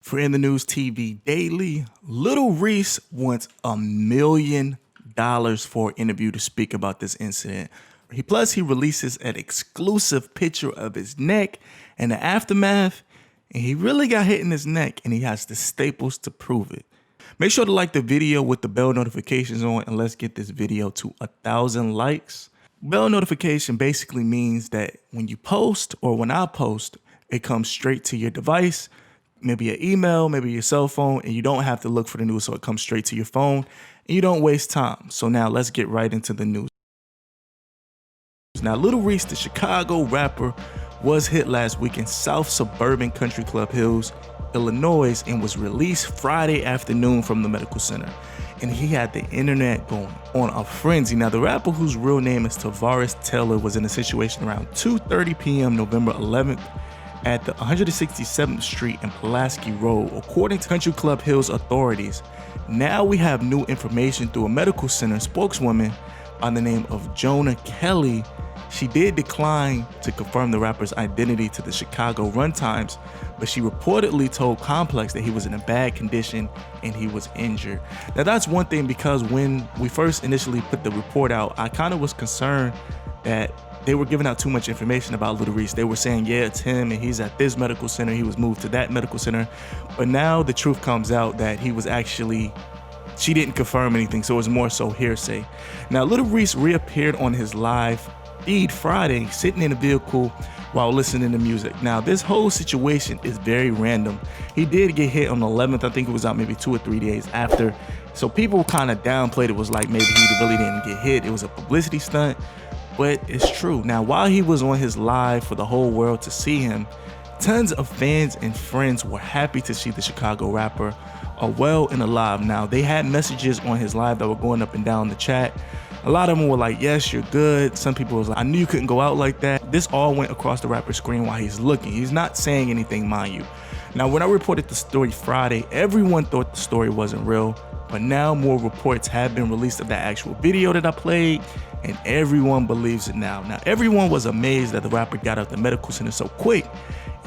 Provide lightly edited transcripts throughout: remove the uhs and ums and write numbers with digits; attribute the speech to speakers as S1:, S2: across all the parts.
S1: For In the News TV Daily, Lil Reese wants $1 million for an interview to speak about this incident. He releases an exclusive picture of his neck and the aftermath, and he really got hit in his neck, and he has the staples to prove it. Make sure to like the video with the bell notifications on, and let's get this video to 1,000 likes. Bell notification basically means that when you post or when I post, it comes straight to your device, maybe an email, maybe your cell phone, and you don't have to look for the news, so it comes straight to your phone and you don't waste time. So now let's get right into the news. Now, Lil Reese, the Chicago rapper, was hit last week in South Suburban Country Club Hills, Illinois, and was released Friday afternoon from the medical center. And he had the internet going on a frenzy. Now, the rapper, whose real name is Tavares Taylor, was in a situation around 2:30 p.m. November 11th at the 167th Street and Pulaski Road, according to Country Club Hills authorities. Now we have new information through a medical center spokeswoman by the name of Jonah Kelly. She did decline to confirm the rapper's identity to the Chicago Run Times, but she reportedly told Complex that he was in a bad condition and he was injured. Now that's one thing, because when we first initially put the report out, I kind of was concerned that they were giving out too much information about Lil Reese. They were saying, yeah, it's him and he's at this medical center, he was moved to that medical center. But now the truth comes out that he was actually, she didn't confirm anything, so it was more so hearsay. Now, Lil Reese reappeared on his live feed Friday, sitting in a vehicle while listening to music. Now, this whole situation is very random. He did get hit on the 11th. I think it was out maybe 2 or 3 days after. So people kind of downplayed it, was like maybe he really didn't get hit. It was a publicity stunt. But it's true. Now, while he was on his live for the whole world to see him, tons of fans and friends were happy to see the Chicago rapper well and alive. Now, they had messages on his live that were going up and down the chat. A lot of them were like, yes, you're good. Some people was like, I knew you couldn't go out like that. This all went across the rapper's screen while he's looking. He's not saying anything, mind you. Now, when I reported the story Friday, everyone thought the story wasn't real, but now more reports have been released of that actual video that I played, and everyone believes it now. Now, everyone was amazed that the rapper got out the medical center so quick.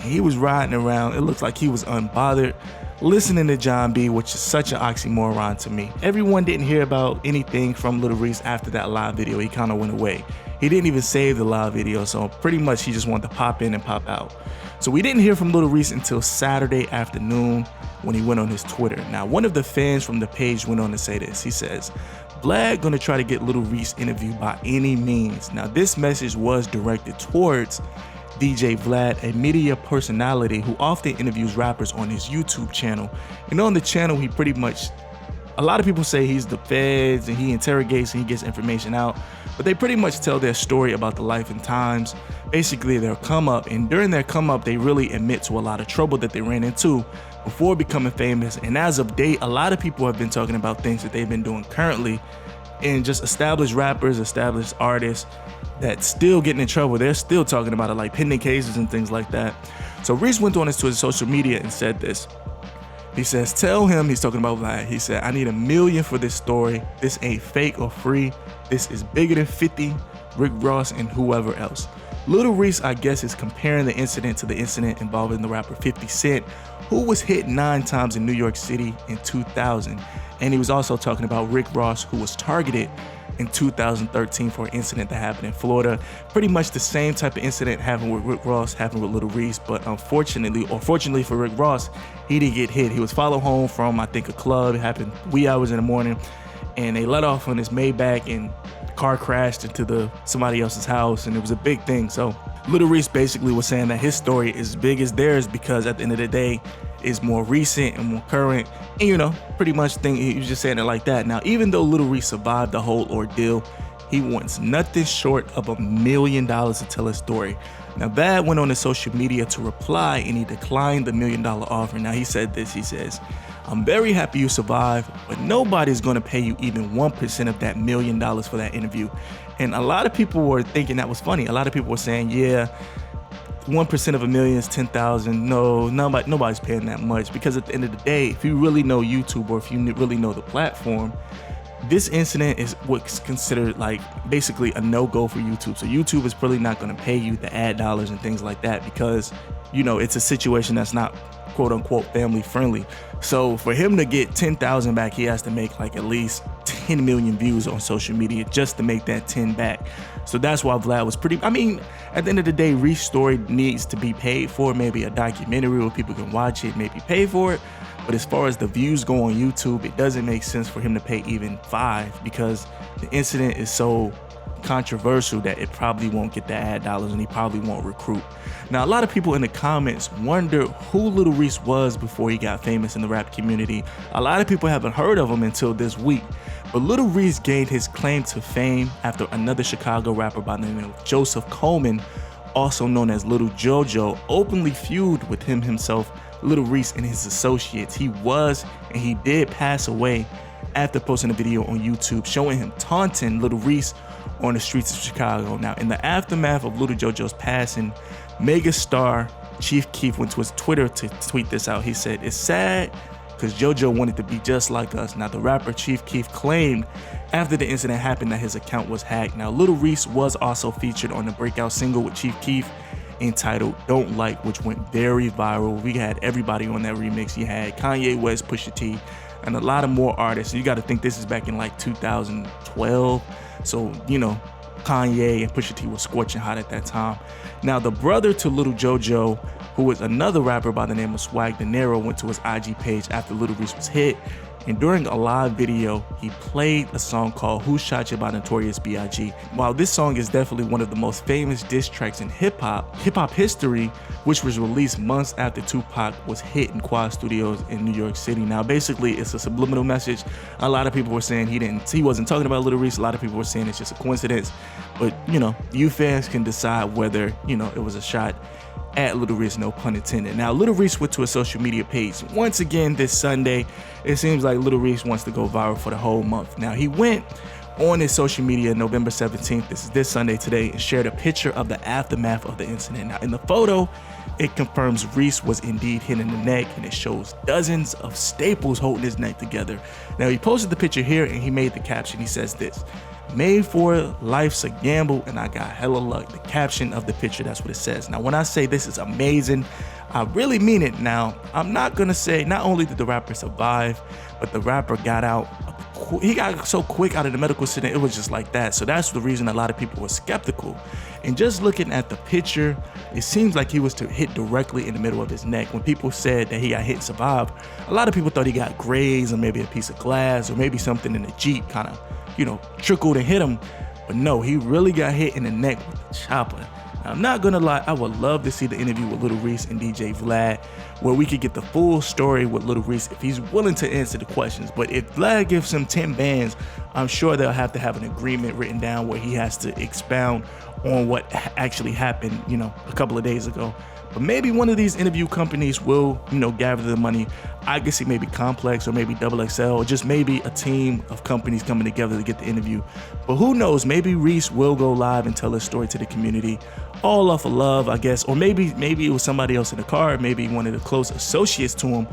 S1: He was riding around, it looks like he was unbothered, listening to John B, which is such an oxymoron to me. Everyone didn't hear about anything from Lil Reese after that live video. He kind of went away. He didn't even save the live video, so pretty much he just wanted to pop in and pop out. So we didn't hear from Lil Reese until Saturday afternoon when he went on his Twitter. Now, one of the fans from the page went on to say this. He says, Vlad gonna try to get Lil Reese interviewed by any means. Now, this message was directed towards DJ Vlad, a media personality who often interviews rappers on his YouTube channel. And on the channel, he pretty much, a lot of people say he's the feds and he interrogates and he gets information out, but they pretty much tell their story about the life and times, basically their come up. And during their come up, they really admit to a lot of trouble that they ran into before becoming famous. And as of date, a lot of people have been talking about things that they've been doing currently, and just established rappers, established artists that still getting in trouble. They're still talking about it, like pending cases and things like that. So Reese went on to his social media and said this. He says, tell him, he's talking about Vlad, he said, I need $1 million for this story. This ain't fake or free. This is bigger than 50, Rick Ross, and whoever else. Lil Reese, I guess, is comparing the incident to the incident involving the rapper 50 Cent, who was hit 9 times in New York City in 2000. And he was also talking about Rick Ross, who was targeted in 2013 for an incident that happened in Florida. Pretty much the same type of incident happened with Rick Ross, happened with Lil Reese, but unfortunately, or fortunately for Rick Ross, he didn't get hit. He was followed home from, I think, a club. It happened wee hours in the morning, and they let off on his Maybach, and the car crashed into somebody else's house, and it was a big thing. So Lil Reese basically was saying that his story is as big as theirs, because at the end of the day, is more recent and more current, and pretty much he was just saying it like that. Now, even though Lil Reese survived the whole ordeal, he wants nothing short of $1 million to tell his story. Now, Vlad went on his social media to reply, and he declined the $1 million offer. Now, he said this, he says, I'm very happy you survived, but nobody's gonna pay you even 1% of that $1 million for that interview. And a lot of people were thinking that was funny. A lot of people were saying, yeah, 1% of $1 million is 10,000. No, nobody's paying that much, because at the end of the day, if you really know YouTube, or if you really know the platform, this incident is what's considered like basically a no-go for YouTube. So YouTube is probably not going to pay you the ad dollars and things like that, because it's a situation that's not quote unquote family friendly. So for him to get 10,000 back, he has to make like at least 10 million views on social media just to make that 10 back. So that's why Vlad was pretty, I mean, at the end of the day, Reese's story needs to be paid for, maybe a documentary where people can watch it, maybe pay for it. But as far as the views go on YouTube, it doesn't make sense for him to pay even $5 because the incident is so controversial that it probably won't get the ad dollars and he probably won't recruit. Now, a lot of people in the comments wonder who Lil Reese was before he got famous in the rap community. A lot of people haven't heard of him until this week. But Lil Reese gained his claim to fame after another Chicago rapper by the name of Joseph Coleman, also known as Lil JoJo, openly feuded with himself, Lil Reese, and his associates. He was and he did pass away after posting a video on YouTube showing him taunting Lil Reese on the streets of Chicago. Now, in the aftermath of Lil JoJo's passing, megastar Chief Keef went to his Twitter to tweet this out. He said, "It's sad because JoJo wanted to be just like us." Now, the rapper Chief Keef claimed after the incident happened that his account was hacked. Now, Lil Reese was also featured on the breakout single with Chief Keef entitled Don't Like, which went very viral. We had everybody on that remix. You had Kanye West, Pusha T, and a lot of more artists. You got to think this is back in like 2012. So, you know, Kanye and Pusha T was scorching hot at that time. Now, the brother to Lil JoJo, who was another rapper by the name of Swag De Niro, went to his IG page after Lil Reese was hit. And during a live video, he played a song called Who Shot You by Notorious B.I.G. While this song is definitely one of the most famous diss tracks in hip-hop history, which was released months after Tupac was hit in Quad Studios in New York City. Now, basically, it's a subliminal message. A lot of people were saying he wasn't talking about Lil Reese. A lot of people were saying it's just a coincidence. But, you know, you fans can decide whether, you know, it was a shot at Lil Reese, no pun intended. Now, Lil Reese went to a social media page once again this Sunday. It seems like Lil Reese wants to go viral for the whole month. Now, he went on his social media November 17th, this Sunday today, and shared a picture of the aftermath of the incident. Now, in the photo, it confirms Reese was indeed hit in the neck, and it shows dozens of staples holding his neck together. Now, he posted the picture here, and he made the caption. He says this: "Made for it, life's a gamble, and I got hella luck." The caption of the picture, that's what it says. Now, when I say this is amazing, I really mean it. Now, I'm not gonna say not only did the rapper survive, but the rapper got out. He got so quick out of the medical center, it was just like that. So that's the reason a lot of people were skeptical. And just looking at the picture, it seems like he was hit directly in the middle of his neck. When people said that he got hit and survived, a lot of people thought he got grazed or maybe a piece of glass or maybe something in the Jeep kind of, you know, trickled and hit him. But no, he really got hit in the neck with the chopper. Now, I'm not gonna lie, I would love to see the interview with Lil Reese and DJ Vlad, where we could get the full story with Lil Reese if he's willing to answer the questions. But if Vlad gives him 10 bands, I'm sure they'll have to have an agreement written down where he has to expound on what actually happened, you know, a couple of days ago. But maybe one of these interview companies will, you know, gather the money. I could see maybe Complex or maybe XXL, or just maybe a team of companies coming together to get the interview. But who knows, maybe Reese will go live and tell his story to the community, all off of love, I guess. Or maybe it was somebody else in the car, maybe one of the close associates to him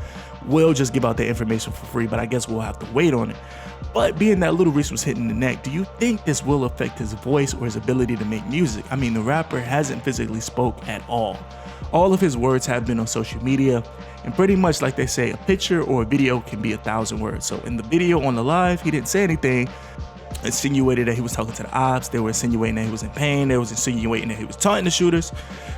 S1: will just give out the information for free, but I guess we'll have to wait on it. But being that Lil Reese was hit in the neck, do you think this will affect his voice or his ability to make music? I mean, the rapper hasn't physically spoke at all. All of his words have been on social media, and pretty much like they say, a picture or a video can be 1,000 words. So in the video on the live, he didn't say anything, insinuated that he was talking to the ops. They were insinuating that he was in pain. They was insinuating that he was taunting the shooters.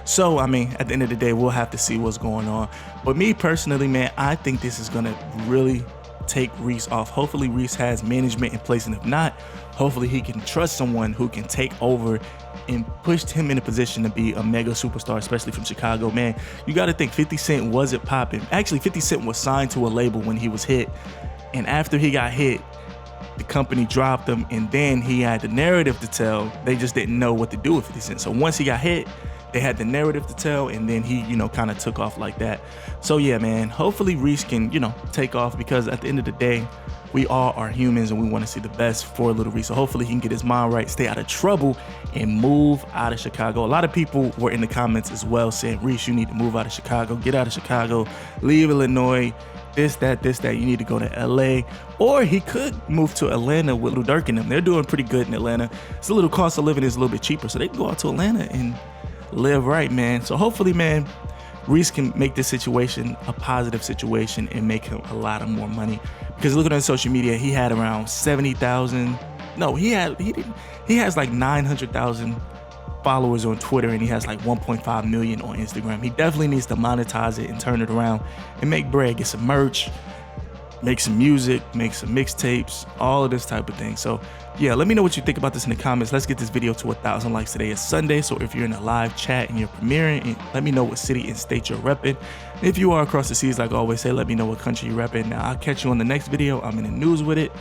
S1: So, I mean, at the end of the day, we'll have to see what's going on. But me personally, man, I think this is going to really take Reese off. Hopefully Reese has management in place, and if not, hopefully he can trust someone who can take over and pushed him in a position to be a mega superstar, especially from Chicago. Man, you got to think 50 Cent wasn't popping. Actually, 50 Cent was signed to a label when he was hit, and after he got hit, the company dropped him, and then he had the narrative to tell. They just didn't know what to do with 50 Cent. So once he got hit, they had the narrative to tell, and then he, you know, kind of took off like that. So yeah, man, hopefully Reese can, you know, take off, because at the end of the day, we all are humans and we want to see the best for Lil Reese. So hopefully he can get his mind right, stay out of trouble, and move out of Chicago. A lot of people were in the comments as well saying, Reese, you need to move out of Chicago, get out of Chicago, leave Illinois, this, that, you need to go to LA. Or he could move to Atlanta with Lil Durk and them. They're doing pretty good in Atlanta. It's a little cost of living is a little bit cheaper, so they can go out to Atlanta and live right, man. So hopefully, man, Reese can make this situation a positive situation and make him a lot of more money. Because looking at social media, he had around 70,000. No, he has like 900,000 followers on Twitter, and he has like 1.5 million on Instagram. He definitely needs to monetize it and turn it around and make bread, get some merch, make some music, make some mixtapes, all of this type of thing. So yeah, let me know what you think about this in the comments. Let's get this video to 1,000 likes. Today is Sunday, so if you're in a live chat and you're premiering, let me know what city and state you're repping. If you are across the seas, like I always say, let me know what country you're repping. Now I'll catch you on the next video. I'm in the news with it.